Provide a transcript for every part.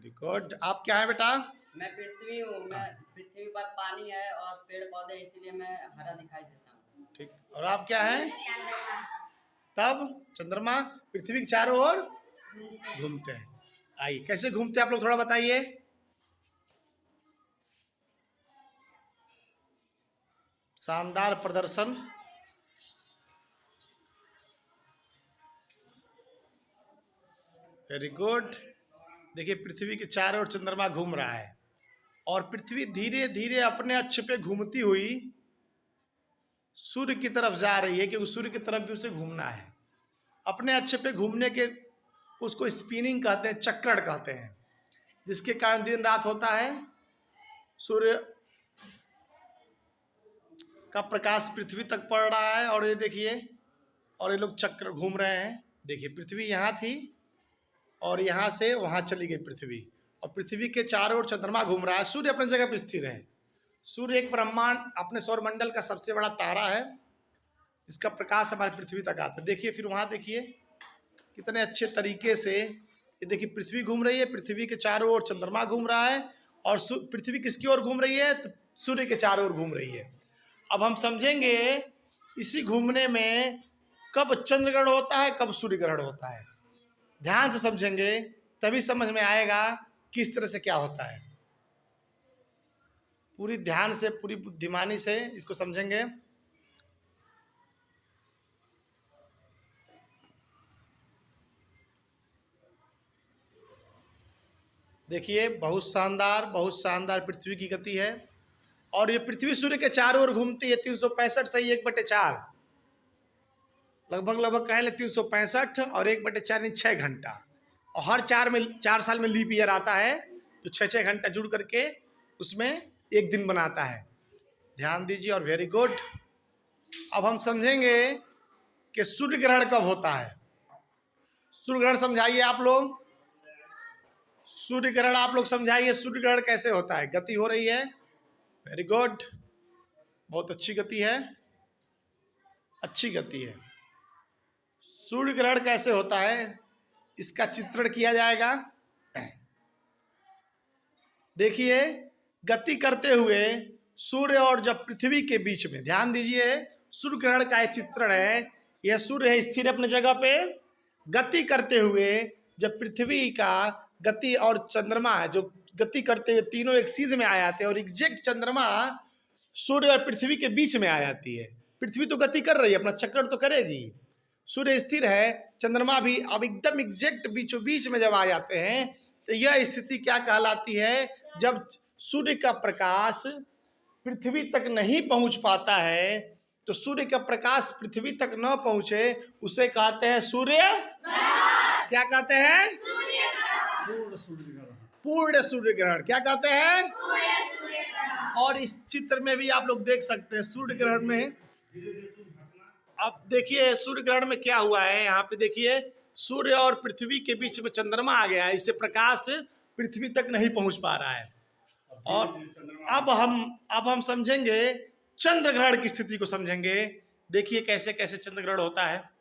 Very good. आप क्या है बेटा? मैं पृथ्वी हूँ। मैं पृथ्वी पर पानी है और पेड़ पौधे, इसीलिए मैं हरा दिखाई देता हूँ। ठीक। और आप क्या हैं? तब चंद्रमा पृथ्वी के चारों ओर घूमते हैं। आइए, कैसे घूमते हैं आप लोग थोड़ा बताइए। शानदार प्रदर्शन। Very good. देखिए, पृथ्वी के चारों ओर चंद्रमा घूम रहा है और पृथ्वी धीरे धीरे अपने अक्ष पे घूमती हुई सूर्य की तरफ जा रही है, क्योंकि सूर्य की तरफ भी उसे घूमना है। अपने अक्ष पे घूमने के उसको स्पिनिंग कहते हैं, चक्रण कहते हैं, जिसके कारण दिन रात होता है। सूर्य का प्रकाश पृथ्वी तक पड़ रहा है और ये देखिए, और ये लोग चक्र घूम रहे हैं। देखिए, पृथ्वी यहाँ थी और यहाँ से वहाँ चली गई पृथ्वी, और पृथ्वी के चारों ओर चंद्रमा घूम रहा है। सूर्य अपनी जगह पर स्थिर है। सूर्य एक ब्रह्मांड, अपने सौरमंडल का सबसे बड़ा तारा है। इसका प्रकाश हमारी पृथ्वी तक आता है। देखिए, फिर वहाँ देखिए कितने अच्छे तरीके से ये देखिए पृथ्वी घूम रही है, पृथ्वी के चारों ओर चंद्रमा घूम रहा है, और पृथ्वी किसकी ओर घूम रही है? तो सूर्य के चारों ओर घूम रही है। अब हम समझेंगे इसी घूमने में कब चंद्र ग्रहण होता है, कब सूर्य ग्रहण होता है। ध्यान से समझेंगे तभी समझ में आएगा किस तरह से क्या होता है। पूरी ध्यान से, पूरी बुद्धिमानी से इसको समझेंगे। देखिए, बहुत शानदार पृथ्वी की गति है। और ये पृथ्वी सूर्य के चारों ओर घूमती है 365 से 1/4, लगभग कहें 365 और 1/4 6 घंटा। और हर 4 साल में लीप ईयर आता है, जो 6 घंटा जुड़ करके उसमें एक दिन बनाता है। ध्यान दीजिए और वेरी गुड। अब हम समझेंगे कि सूर्य ग्रहण कब होता है। सूर्य ग्रहण समझाइए आप लोग। सूर्य ग्रहण आप लोग समझाइए, सूर्य ग्रहण कैसे होता है। गति हो रही है, वेरी गुड, बहुत अच्छी गति है, अच्छी गति है। सूर्य ग्रहण कैसे होता है, इसका चित्रण किया जाएगा। देखिए, गति करते हुए सूर्य और जब पृथ्वी के बीच में, ध्यान दीजिए, सूर्य ग्रहण का एक चित्रण है। यह सूर्य है स्थिर अपने जगह पे, गति करते हुए जब पृथ्वी का गति और चंद्रमा है जो गति करते हुए तीनों एक सीध में आ जाते हैं, और एग्जैक्ट चंद्रमा सूर्य और पृथ्वी के बीच में आ जाती है। पृथ्वी तो गति कर रही है, अपना चक्कर तो करेगी, सूर्य स्थिर है, चंद्रमा भी अब एकदम एग्जैक्ट बीचों बीच में जब आ जाते हैं, तो यह स्थिति क्या कहलाती है? जब सूर्य का प्रकाश पृथ्वी तक नहीं पहुंच पाता है, तो सूर्य का प्रकाश पृथ्वी तक न पहुंचे, उसे कहते हैं सूर्य, क्या कहते हैं? पूर्ण सूर्य ग्रहण। क्या कहते हैं? और इस चित्र में भी आप लोग देख सकते हैं सूर्य ग्रहण में। अब देखिए सूर्य ग्रहण में क्या हुआ है। यहाँ पे देखिए, सूर्य और पृथ्वी के बीच में चंद्रमा आ गया है, इससे प्रकाश पृथ्वी तक नहीं पहुंच पा रहा है। और अब हम समझेंगे चंद्र ग्रहण की स्थिति को समझेंगे। देखिए कैसे कैसे चंद्र ग्रहण होता है।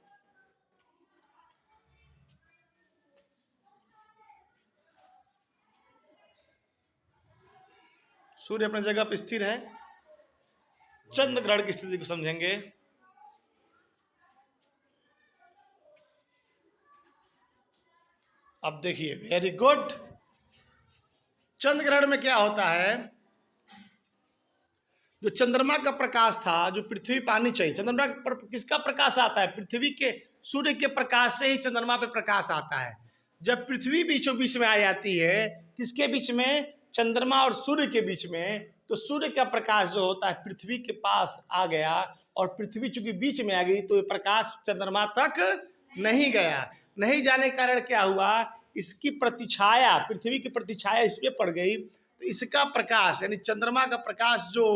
सूर्य अपनी जगह पर स्थिर है, चंद्र ग्रहण की स्थिति को समझेंगे। अब देखिए, वेरी गुड। चंद्र ग्रहण में क्या होता है, जो चंद्रमा का प्रकाश था, जो पृथ्वी पे आनी चाहिए, चंद्रमा पर किसका प्रकाश आता है? पृथ्वी के, सूर्य के प्रकाश से ही चंद्रमा पे प्रकाश आता है। जब पृथ्वी बीचों बीच में आ जाती है, किसके बीच में? चंद्रमा और सूर्य के बीच में, तो सूर्य का प्रकाश जो होता है पृथ्वी के पास आ गया, और पृथ्वी चूंकि बीच में आ गई तो ये प्रकाश चंद्रमा तक नहीं गया। नहीं जाने के कारण क्या हुआ, इसकी प्रतिछाया, पृथ्वी की प्रतिछाया इस पे पड़ गई, तो इसका प्रकाश यानी चंद्रमा का प्रकाश जो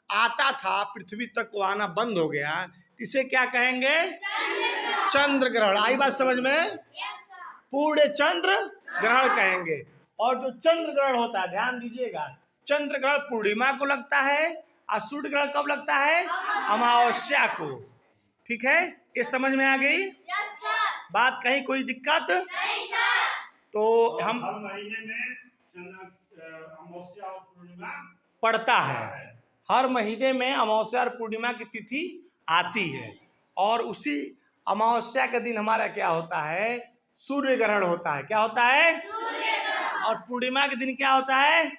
आता था पृथ्वी तक, वो आना बंद हो गया। इसे क्या कहेंगे? चंद्र ग्रहण। आई बात समझ में? पूर्ण चंद्र ग्रहण कहेंगे। और जो चंद्र ग्रहण होता है, ध्यान दीजिएगा, चंद्र ग्रहण पूर्णिमा को लगता है और सूर्य ग्रहण कब लगता है? अमावस्या को। ठीक है, ये समझ में आ गई बात? कहीं कोई दिक्कत? तो हम अमावस्या और पूर्णिमा पड़ता है। हर महीने में अमावस्या और पूर्णिमा की तिथि आती है और उसी अमावस्या के दिन हमारा क्या होता है, सूर्य ग्रहण होता है। क्या होता है? और पूर्णिमा के दिन क्या होता है?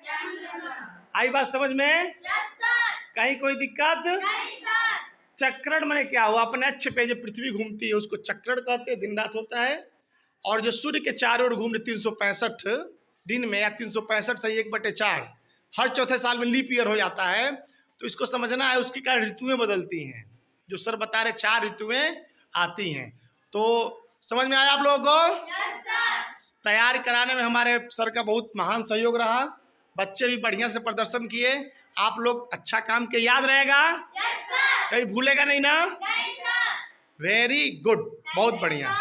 आई बात समझ में? कहीं कोई दिक्कत? चक्रण माने क्या हुआ? अपने अक्ष पे जो पृथ्वी घूमती है उसको चक्रण कहते हैं, दिन रात होता है। और जो सूर्य के चारों ओर घूम 365 दिन में या 365 से 1/4 हर चौथे साल में लीप ईयर हो जाता है। तो इसको समझना है, उसके कारण ऋतुएं बदलती हैं। जो सर बता रहे 4 ऋतुएं आती हैं। तो समझ में आया आप लोगों को? तैयारी कराने में हमारे सर का बहुत महान सहयोग रहा। बच्चे भी बढ़िया से प्रदर्शन किए। आप लोग अच्छा काम किए, याद रहेगा? कहीं भूलेगा नहीं ना? वेरी गुड, बहुत बढ़िया।